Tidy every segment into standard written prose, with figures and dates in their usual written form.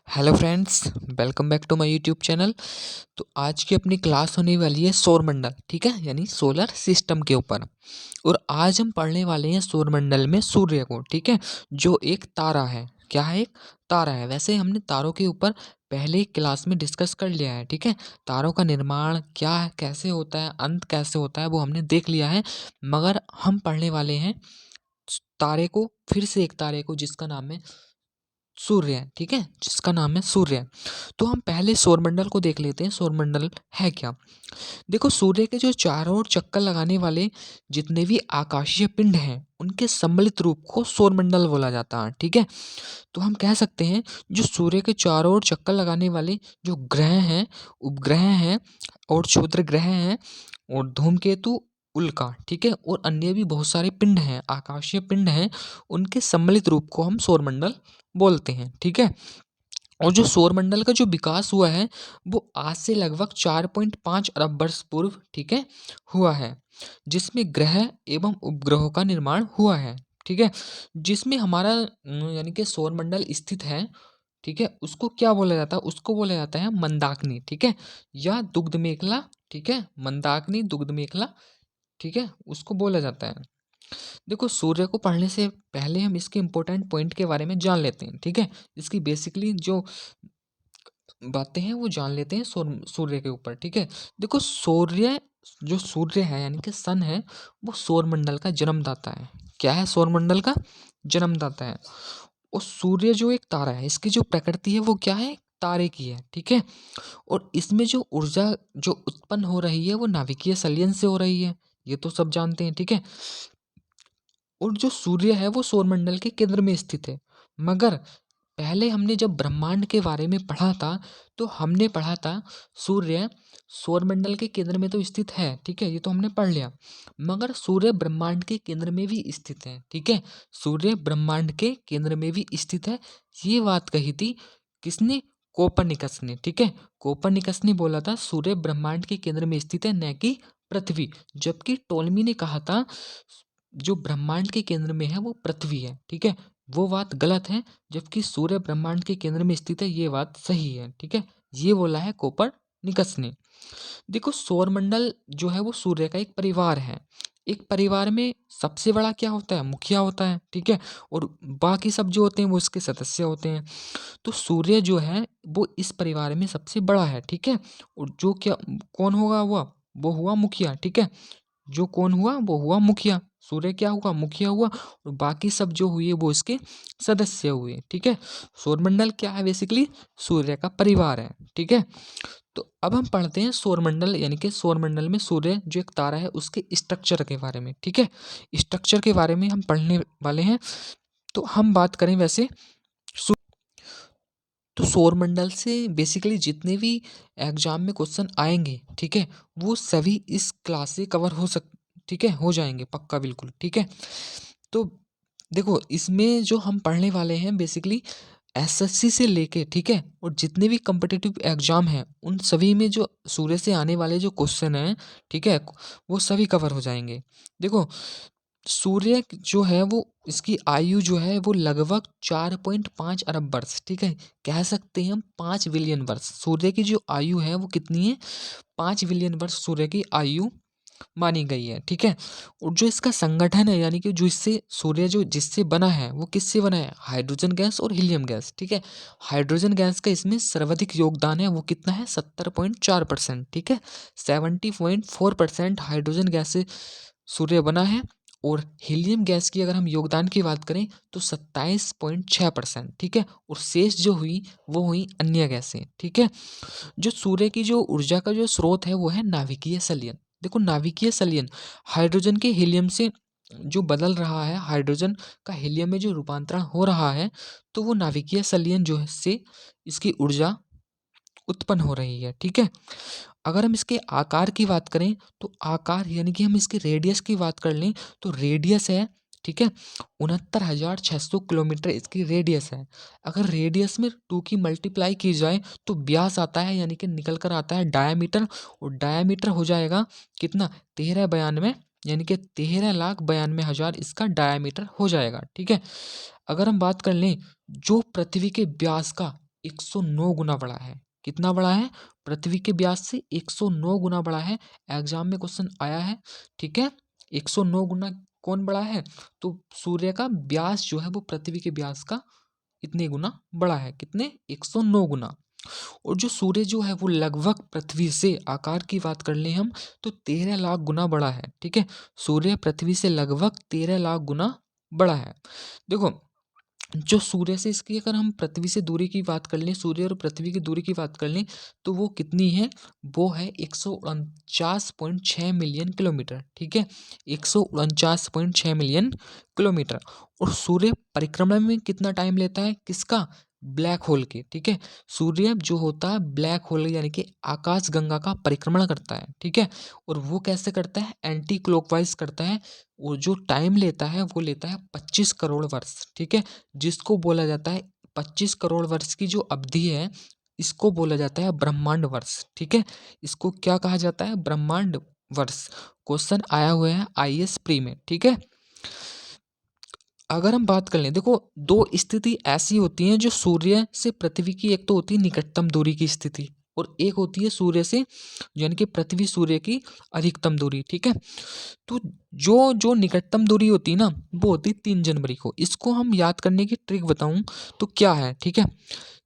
Hello friends, welcome back to my YouTube channel. तो आज की अपनी क्लास होने वाली है सौरमंडल, ठीक है, यानी सोलर सिस्टम के ऊपर। और आज हम पढ़ने वाले हैं सौरमंडल में सूर्य को, ठीक है, जो एक तारा है। क्या है? एक तारा है। वैसे हमने तारों के ऊपर पहले ही क्लास में डिस्कस कर लिया है, ठीक है। तारों का निर्माण क्या है, कैसे होता है, अंत कैसे होता है, वो हमने देख लिया है। मगर हम पढ़ने वाले हैं तारे को, फिर से एक तारे को जिसका नाम है सूर्य है, ठीक है, जिसका नाम है सूर्य। तो हम पहले सौरमंडल को देख लेते हैं, सौरमंडल है क्या। देखो, सूर्य के जो चारों ओर चक्कर लगाने वाले जितने भी आकाशीय पिंड हैं, उनके सम्मिलित रूप को सौरमंडल बोला जाता है, ठीक है। तो हम कह सकते हैं जो सूर्य के चारों ओर चक्कर लगाने वाले जो ग्रह हैं, उपग्रह हैं और क्षुद्र ग्रह हैं और धूमकेतु, उल्का, ठीक है, और अन्य भी बहुत सारे पिंड हैं, आकाशीय पिंड हैं, उनके सम्मिलित रूप को हम सौरमंडल बोलते हैं, ठीक है। और जो सौरमंडल का जो विकास हुआ है वो आज से लगभग 4.5 अरब वर्ष पूर्व, ठीक है, हुआ है, जिसमें ग्रह एवं उपग्रहों का निर्माण हुआ है, ठीक है। जिसमें हमारा यानी कि सौरमंडल स्थित है, ठीक है, उसको क्या बोला जाता है? उसको बोला जाता है मंदाकिनी, ठीक है, या दुग्ध मेखला, ठीक है, मंदाकिनी, दुग्ध मेखला, ठीक है, उसको बोला जाता है। देखो, सूर्य को पढ़ने से पहले हम इसके इम्पोर्टेंट पॉइंट के बारे में जान लेते हैं, ठीक है। इसकी बेसिकली जो बातें हैं वो जान लेते हैं सूर्य के ऊपर, ठीक है। देखो, सूर्य है यानी कि सन है, वो सौरमंडल का जन्मदाता है। क्या है? सौरमंडल का जन्मदाता है। और सूर्य जो एक तारा है, इसकी जो प्रकृति है वो क्या है? तारे की है, ठीक है। और इसमें जो ऊर्जा जो उत्पन्न हो रही है वो नाभिकीय संलयन से हो रही है, ये तो सब जानते हैं, ठीक है। और जो सूर्य है वो सौरमंडल के केंद्र में स्थित है। मगर पहले हमने जब ब्रह्मांड के बारे में पढ़ा था, तो हमने पढ़ा था सूर्य सौरमंडल के केंद्र में तो स्थित है, ठीक है, ये तो हमने पढ़ लिया। मगर सूर्य ब्रह्मांड के केंद्र में भी स्थित है, ठीक है। सूर्य ब्रह्मांड के केंद्र में भी स्थित है। ये बात कही थी किसने? कोपरनिकस ने, ठीक है। कोपरनिकस ने बोला था सूर्य ब्रह्मांड के केंद्र में स्थित है, न कि पृथ्वी। जबकि टोलमी ने कहा था जो ब्रह्मांड के केंद्र में है वो पृथ्वी है, ठीक है। वो बात गलत है। जबकि सूर्य ब्रह्मांड के केंद्र में स्थित है, ये बात सही है, ठीक है। ये बोला है कोपरनिकस ने। देखो, सौरमंडल जो है वो सूर्य का एक परिवार है। एक परिवार में सबसे बड़ा क्या होता है? मुखिया होता है, ठीक है। और बाकी सब जो होते हैं वो उसके सदस्य होते हैं। तो सूर्य जो है वो इस परिवार में सबसे बड़ा है, ठीक है। और जो क्या कौन होगा? वो हुआ मुखिया, ठीक है। जो कौन हुआ? वो हुआ मुखिया। सूर्य क्या हुआ? मुखिया हुआ। और बाकी सब जो हुए वो इसके सदस्य हुए, ठीक है। सौरमंडल क्या है? बेसिकली सूर्य का परिवार है, ठीक है। तो अब हम पढ़ते हैं सौरमंडल, यानी कि सौरमंडल में सूर्य जो एक तारा है उसके स्ट्रक्चर के बारे में, ठीक है। स्ट्रक्चर के बारे में हम पढ़ने वाले हैं। तो हम बात करें वैसे सू- तो सौरमंडल से बेसिकली जितने भी एग्जाम में क्वेश्चन आएंगे, ठीक है, वो सभी इस क्लास से कवर ठीक है, हो जाएंगे पक्का, बिल्कुल, ठीक है। तो देखो, इसमें जो हम पढ़ने वाले हैं बेसिकली एसएससी से लेके, ठीक है, और जितने भी कम्पिटिटिव एग्जाम हैं उन सभी में जो सूर्य से आने वाले जो क्वेश्चन हैं, ठीक है, वो सभी कवर हो जाएंगे। देखो, सूर्य जो है वो इसकी आयु जो है वो लगभग 4.5 अरब वर्ष, ठीक है। कह सकते हैं हम 5 बिलियन वर्ष। सूर्य की जो आयु है वो कितनी है? 5 बिलियन वर्ष सूर्य की आयु मानी गई है, ठीक है। और जो इसका संगठन है, यानी कि जो इससे सूर्य जो जिससे बना है वो किससे बना है? हाइड्रोजन गैस और हीलियम गैस, ठीक है। हाइड्रोजन गैस का इसमें सर्वाधिक योगदान है, वो कितना है? 70.4%, ठीक है। 70.4% हाइड्रोजन गैस से सूर्य बना है। और हीलियम गैस की अगर हम योगदान की बात करें तो 27.6%, ठीक है। और शेष जो हुई वो हुई अन्य गैसें, ठीक है। जो सूर्य की जो ऊर्जा का जो स्रोत है वो है नाभिकीय संलयन। देखो, नाभिकीय संलयन हाइड्रोजन के हीलियम से जो बदल रहा है, हाइड्रोजन का हीलियम में जो रूपांतरण हो रहा है, तो वो नाभिकीय संलयन जो है से इसकी ऊर्जा उत्पन्न हो रही है, ठीक है। अगर हम इसके आकार की बात करें तो आकार यानी कि हम इसके रेडियस की बात कर लें तो रेडियस है, ठीक है, 69,600 किलोमीटर इसकी रेडियस है। अगर रेडियस में 2 की मल्टीप्लाई की जाए तो व्यास आता है, यानी कि निकल कर आता है डायामीटर। और डायामीटर हो जाएगा कितना? 1392, यानी कि 13,92,000 इसका डायामीटर हो जाएगा, ठीक है। अगर हम बात कर लें जो पृथ्वी के व्यास का 109 गुना बड़ा है। कितना बड़ा है? पृथ्वी के व्यास से 109 गुना बड़ा है। एग्जाम में क्वेश्चन आया है, ठीक है। 109 गुना कौन बड़ा है? तो सूर्य का व्यास जो है वो पृथ्वी के व्यास का इतने गुना बड़ा है। कितने? 109 गुना। और जो सूर्य जो है वो लगभग पृथ्वी से, आकार की बात कर लें हम, तो 13 लाख गुना बड़ा है, ठीक है। सूर्य पृथ्वी से लगभग 13 लाख गुना बड़ा है। देखो, जो सूर्य से इसकी अगर हम पृथ्वी से दूरी की बात कर लें, सूर्य और पृथ्वी की दूरी की बात कर लें, तो वो कितनी है? वो है 149.6 मिलियन किलोमीटर, ठीक है। 149.6 मिलियन किलोमीटर। और सूर्य परिक्रमा में कितना टाइम लेता है? किसका? ब्लैक होल के, ठीक है। सूर्य जो होता है ब्लैक होल यानी कि आकाश गंगा का परिक्रमण करता है, ठीक है। और वो कैसे करता है? एंटी क्लॉकवाइज करता है। वो जो टाइम लेता है वो लेता है 25 करोड़ वर्ष, ठीक है। जिसको बोला जाता है 25 करोड़ वर्ष की जो अवधि है, इसको बोला जाता है ब्रह्मांड वर्ष, ठीक है। इसको क्या कहा जाता है? ब्रह्मांड वर्ष। क्वेश्चन आया हुआ है आईएएस प्री में, ठीक है। अगर हम बात कर लें, देखो दो स्थिति ऐसी होती हैं जो सूर्य से पृथ्वी की, एक तो होती है निकटतम दूरी की स्थिति और एक होती है सूर्य से यानी कि पृथ्वी सूर्य की अधिकतम दूरी, ठीक है। तो जो जो निकटतम दूरी होती है ना, वो होती है 3 जनवरी को। इसको हम याद करने की ट्रिक बताऊं तो क्या है, ठीक है।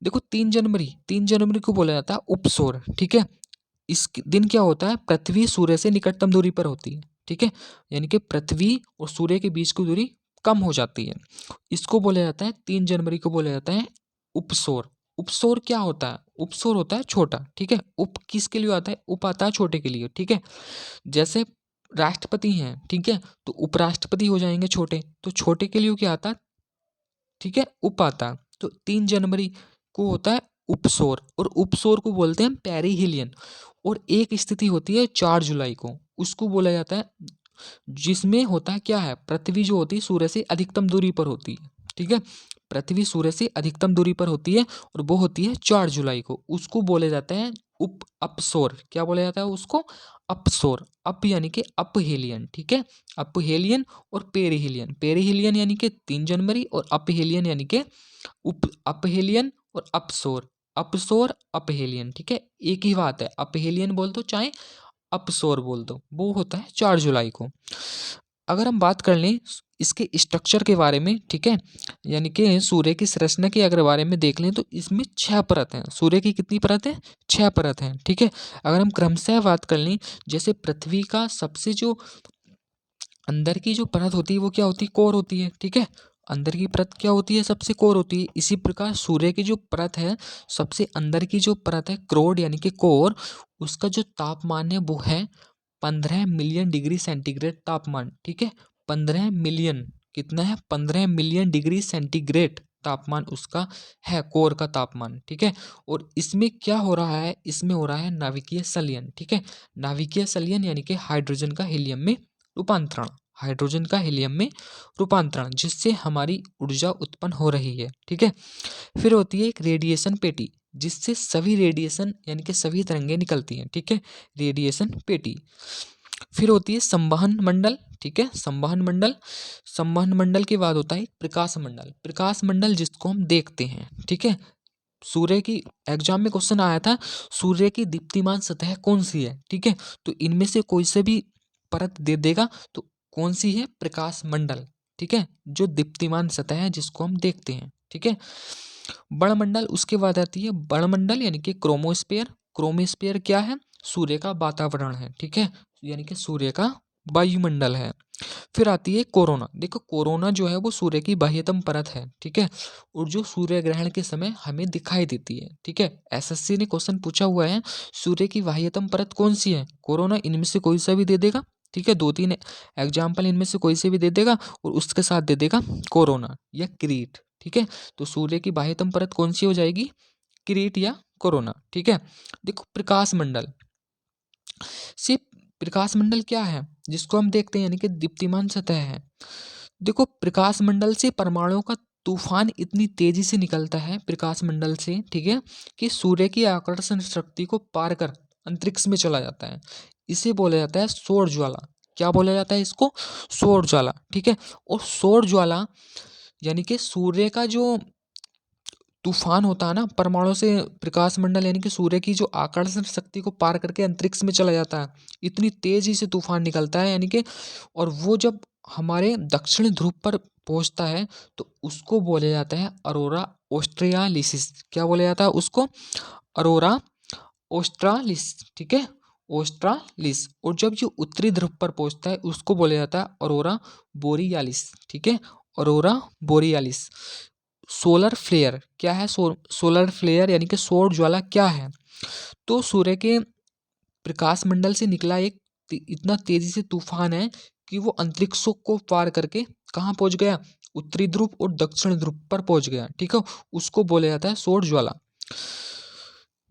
देखो 3 जनवरी को बोला जाता है उपसोर, ठीक है। इस दिन क्या होता है? पृथ्वी सूर्य से निकटतम दूरी पर होती है, ठीक है। यानी कि पृथ्वी और सूर्य के बीच की दूरी कम हो जाती है। इसको बोला जाता है, 3 जनवरी को बोला जाता है उपसोर। उपसोर क्या होता है? उपसोर होता है छोटा, ठीक है। उप किसके लिए आता है? उप आता है छोटे के लिए, ठीक है। जैसे राष्ट्रपति हैं, ठीक है, तो उपराष्ट्रपति हो जाएंगे छोटे, तो छोटे के लिए क्या आता है? ठीक है, उप आता है। तो 3 जनवरी को होता है उपसोर, और उपसोर को बोलते हैं पेरिहिलियन। और एक स्थिति होती है 4 जुलाई को, उसको बोला जाता है, जिसमें होता है क्या है? पृथ्वी जो होती है सूर्य से अधिकतम दूरी पर होती है, ठीक है। पृथ्वी सूर्य से अधिकतम दूरी पर होती है और वो होती है 4 जुलाई को। उसको बोले जाते हैं उप अपसोर। क्या बोला जाता है उसको? अपसोर। अप यानी कि अपहेलियन, ठीक है। अपहेलियन और पेरिहिलियन। पेरिहिलियन यानी कि 3 जनवरी और अपहेलियन यानी कि उप अपहेलियन और अपसोर। अपसोर अपहेलियन, ठीक है, एक ही बात है। अपहेलियन बोल दो चाहे अपसोर बोल दो, वो होता है 4 जुलाई को। अगर हम बात कर लें इसके स्ट्रक्चर के बारे में, ठीक है, यानी कि सूर्य की संरचना के अगर बारे में देख लें तो इसमें 6 परत हैं। सूर्य की कितनी परत है? 6 परत हैं, ठीक है। अगर हम क्रमशः बात कर लें, जैसे पृथ्वी का सबसे जो अंदर की जो परत होती है वो क्या होती है? कोर होती है, ठीक है। अंदर की परत क्या होती है? सबसे कोर होती है। इसी प्रकार सूर्य की जो परत है, सबसे अंदर की जो परत है क्रोड यानी कि कोर, उसका जो तापमान है वो है 15 मिलियन डिग्री सेंटीग्रेड तापमान, ठीक है। 15 मिलियन, कितना है? 15 मिलियन डिग्री सेंटीग्रेड तापमान उसका है, कोर का तापमान, ठीक है। और इसमें क्या हो रहा है? इसमें हो रहा है नाभिकीय संलयन, ठीक है। नाभिकीय संलयन यानी कि हाइड्रोजन का हीलियम में रूपांतरण। हाइड्रोजन का हीलियम में रूपांतरण, जिससे हमारी ऊर्जा उत्पन्न हो रही है, ठीक है। फिर होती है एक रेडिएशन पेटी, जिससे सभी रेडिएशन यानी कि सभी तरंगें निकलती हैं, ठीक है। रेडिएशन पेटी। फिर होती है संवहन मंडल, ठीक है। संवहन मंडल। संवहन मंडल के बाद होता है प्रकाश मंडल। प्रकाश मंडल जिसको हम देखते हैं, ठीक है। सूर्य की, एग्जाम में क्वेश्चन आया था, सूर्य की दीप्तिमान सतह कौन सी है, ठीक है। तो इनमें से कोई से भी परत दे देगा, तो कौन सी है? प्रकाश मंडल, ठीक है, जो दीप्तिमान सतह है जिसको हम देखते हैं, ठीक है। बड़मंडल उसके बाद आती है बड़मंडल यानी कि क्रोमोस्फेयर। क्रोमोस्फेयर क्या है? सूर्य का वातावरण है, ठीक है, यानी कि सूर्य का वायुमंडल है। फिर आती है कोरोना। देखो कोरोना जो है वो सूर्य की बाह्यतम परत है, ठीक है, और जो सूर्य ग्रहण के समय हमें दिखाई देती है, ठीक है। एसएससी ने क्वेश्चन पूछा हुआ है, सूर्य की बाह्यतम परत कौन सी है? कोरोना। इनमें से कोई सा भी दे देगा, ठीक है, 2-3 एग्जाम्पल इनमें से कोई से भी दे देगा और उसके साथ दे देगा कोरोना या क्रीट, ठीक है। तो सूर्य की बाह्यतम परत कौन सी हो जाएगी? क्रीट या कोरोना, ठीक है। देखो प्रकाश मंडल से, प्रकाश मंडल क्या है जिसको हम देखते हैं, यानी कि दीप्तिमान सतह है। देखो प्रकाश मंडल से परमाणुओं का तूफान इतनी तेजी से निकलता है प्रकाश मंडल से, ठीक है, कि सूर्य की आकर्षण शक्ति को पार कर अंतरिक्ष में चला जाता है। इसे बोला जाता है सौर ज्वाला। क्या बोला जाता है इसको? सौर ज्वाला, ठीक है। और सौर ज्वाला यानी कि सूर्य का जो तूफान होता है ना, परमाणु से प्रकाश मंडल यानी कि सूर्य की जो आकर्षण शक्ति को पार करके अंतरिक्ष में चला जाता है, इतनी तेजी से तूफान निकलता है यानी कि, और वो जब हमारे दक्षिण ध्रुव पर पहुंचता है तो उसको बोला जाता है अरोरा ऑस्ट्रियालिसिस। क्या बोला जाता है उसको? अरोरा ऑस्ट्रालिस, ठीक है, ऑस्ट्रालिस। और जब ये उत्तरी ध्रुव पर पहुंचता है उसको बोला जाता है अरोरा बोरियालिस, ठीक है, अरोरा बोरियालिस। सोलर फ्लेयर क्या है? सोलर फ्लेयर यानी कि सौर ज्वाला क्या है? तो सूर्य के प्रकाश मंडल से निकला एक इतना तेजी से तूफान है कि वो अंतरिक्षों को पार करके कहाँ पहुंच गया? उत्तरी ध्रुव और दक्षिण ध्रुव पर पहुंच गया, ठीक है, उसको बोला जाता है सौर ज्वाला।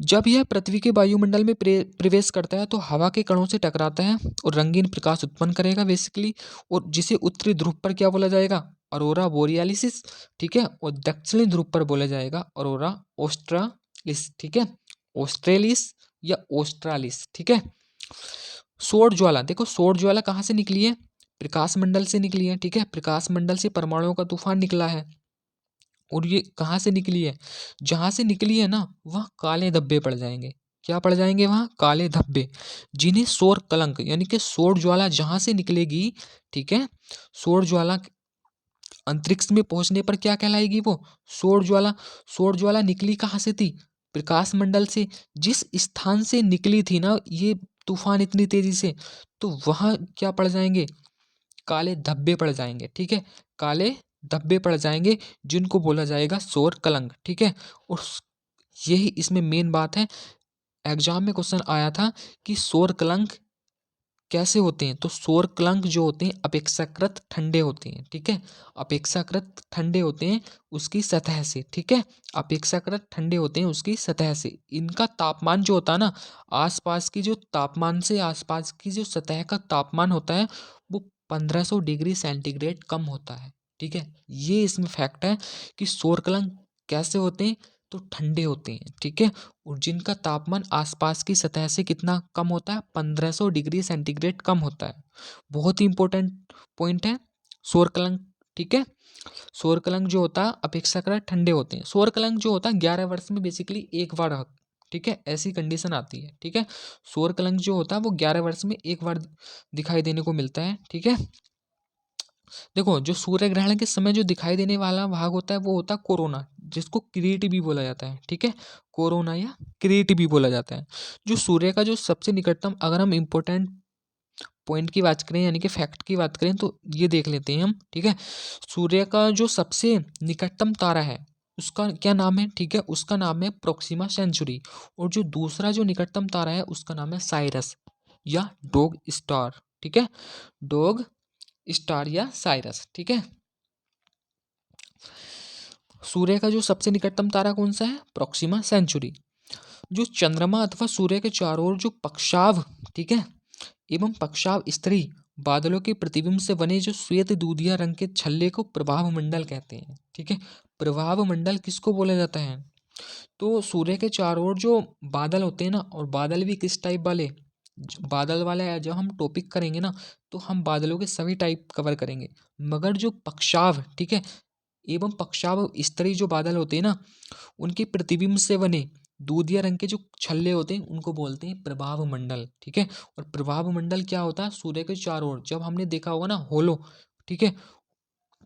जब यह पृथ्वी के वायुमंडल में प्रवेश करता है तो हवा के कणों से टकराता है और रंगीन प्रकाश उत्पन्न करेगा बेसिकली, और जिसे उत्तरी ध्रुव पर क्या बोला जाएगा? अरोरा बोरियालिसिस, ठीक है, और दक्षिणी ध्रुव पर बोला जाएगा अरोरा ऑस्ट्रालिस, ठीक है, ऑस्ट्रेलिस या ऑस्ट्रालिस, ठीक है। सौर ज्वाला, देखो सौर ज्वाला कहाँ से निकली है? प्रकाश मंडल से निकली है, ठीक है, प्रकाश मंडल से परमाणुओं का तूफान निकला है। और ये कहाँ से निकली है? जहाँ से निकली है ना वहाँ काले धब्बे पड़ जाएंगे। क्या पड़ जाएंगे? वहाँ काले धब्बे, जिन्हें सौर कलंक यानी कि सौर ज्वाला जहाँ से निकलेगी, ठीक है, सौर ज्वाला अंतरिक्ष में पहुंचने पर क्या कहलाएगी? वो सौर ज्वाला। सौर ज्वाला निकली कहाँ से थी? प्रकाश मंडल से। जिस स्थान से निकली थी ना ये तूफान इतनी तेजी से, तो वहाँ क्या पड़ जाएंगे? काले धब्बे पड़ जाएंगे, ठीक है, काले धब्बे पड़ जाएंगे, जिनको बोला जाएगा सौर कलंक, ठीक है। और यही इसमें मेन बात है, एग्जाम में क्वेश्चन आया था कि सौर कलंक कैसे होते हैं? तो सौर कलंक जो होते हैं अपेक्षाकृत ठंडे होते हैं, ठीक है, अपेक्षाकृत ठंडे होते हैं उसकी सतह से, ठीक है, अपेक्षाकृत ठंडे होते हैं उसकी सतह से। इनका तापमान जो होता है ना, आसपास की जो तापमान से आसपास की जो सतह का तापमान होता है वो 1500 डिग्री सेंटीग्रेड कम होता है, ठीक है। ये इसमें फैक्ट है कि सौर कलंक कैसे होते हैं? तो ठंडे होते हैं, ठीक है, और जिनका तापमान आसपास की सतह से कितना कम होता है? 1500 डिग्री सेंटीग्रेड कम होता है। बहुत ही इंपॉर्टेंट पॉइंट है सौर कलंक, ठीक है। सौर कलंक जो होता है अपेक्षाकृत ठंडे होते हैं। सौर कलंक जो होता है 11 वर्ष में बेसिकली एक बार होता है, ठीक है, ऐसी कंडीशन आती है, ठीक है। सौर कलंक जो होता है वो 11 वर्ष में एक बार दिखाई देने को मिलता है, ठीक है। देखो जो सूर्य ग्रहण के समय जो दिखाई देने वाला भाग होता है वो होता है कोरोना, जिसको किरीट भी बोला जाता है, ठीक है, कोरोना या किरीट भी बोला जाता है। जो सूर्य का जो सबसे निकटतम, अगर हम इम्पोर्टेंट पॉइंट की बात करें यानी कि फैक्ट की बात करें तो ये देख लेते हैं हम, ठीक है। सूर्य का जो सबसे निकटतम तारा है उसका क्या नाम है? ठीक है, उसका नाम है प्रोक्सिमा सेंचुरी। और जो दूसरा जो निकटतम तारा है उसका नाम है साइरस या डॉग स्टार, ठीक है, डॉग स्टार या साइरस, ठीक है। सूर्य का जो सबसे निकटतम तारा कौन सा है? Proxima Centauri. जो चंद्रमा अथवा सूर्य के चारों ओर जो पक्षाव, ठीक है, एवं पक्षाव स्त्री बादलों के प्रतिबिंब से बने जो श्वेत दूधिया रंग के छल्ले को प्रभाव मंडल कहते हैं, ठीक है। प्रभाव मंडल किसको बोला जाता है? तो सूर्य के चारों ओर जो बादल होते हैं ना, और बादल भी किस टाइप वाले? बादल वाले जब हम टॉपिक करेंगे ना तो हम बादलों के सभी टाइप कवर करेंगे, मगर जो पक्षाव, ठीक है, एवं पक्षाव स्तरीय जो बादल होते हैं ना उनके प्रतिबिंब से बने दूधिया रंग के जो छल्ले होते हैं उनको बोलते हैं प्रभाव मंडल, ठीक है। और प्रभाव मंडल क्या होता है? सूर्य के चारों ओर, जब हमने देखा होगा ना होलो, ठीक है,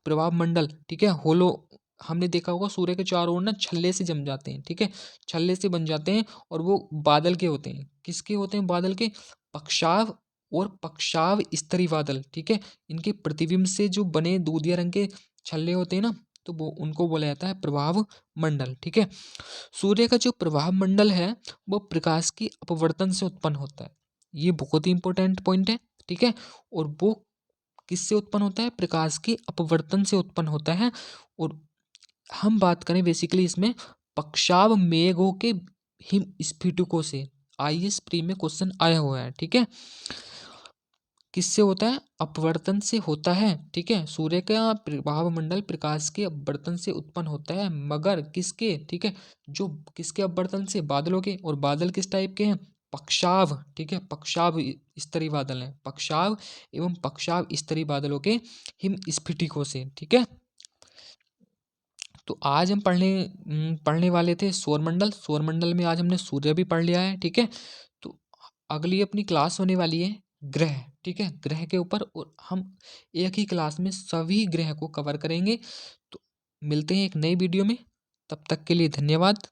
प्रभाव मंडल, ठीक है, होलो, हमने देखा होगा सूर्य के चारों ओर ना छल्ले से जम जाते हैं, ठीक है, छल्ले से बन जाते हैं, और वो बादल के होते हैं। किसके होते हैं? बादल के। पक्षाव और पक्षाव स्तरी बादल, ठीक है, इनके प्रतिबिंब से जो बने दूधिया रंग के छल्ले होते हैं ना तो वो उनको बोला जाता है प्रभाव मंडल, ठीक है। सूर्य का जो प्रभाव मंडल है वो प्रकाश की अपवर्तन से उत्पन्न होता है। ये बहुत ही इंपॉर्टेंट पॉइंट है, ठीक है। और वो किससे उत्पन्न होता है? प्रकाश के अपवर्तन से उत्पन्न होता है। और हम बात करें बेसिकली इसमें पक्षाव मेघों के हिम स्फटिकों से, आईएएस प्री में क्वेश्चन आया हुआ है, ठीक है। किससे होता है? अपवर्तन से होता है, ठीक है। सूर्य का प्रभाव मंडल प्रकाश के अपवर्तन से उत्पन्न होता है, मगर किसके? ठीक है, जो किसके अपवर्तन से? बादलों के। और बादल किस टाइप के हैं? पक्षाव, ठीक है, पक्षाव स्तरीय बादल हैं, पक्षाव एवं पक्षाव स्तरीय बादलों के हिम स्फटिकों से, ठीक है। तो आज हम पढ़ने वाले थे सौरमंडल। सौरमंडल में आज हमने सूर्य भी पढ़ लिया है, ठीक है। तो अगली अपनी क्लास होने वाली है ग्रह, ठीक है, ग्रह के ऊपर। और हम एक ही क्लास में सभी ग्रह को कवर करेंगे। तो मिलते हैं एक नई वीडियो में, तब तक के लिए धन्यवाद।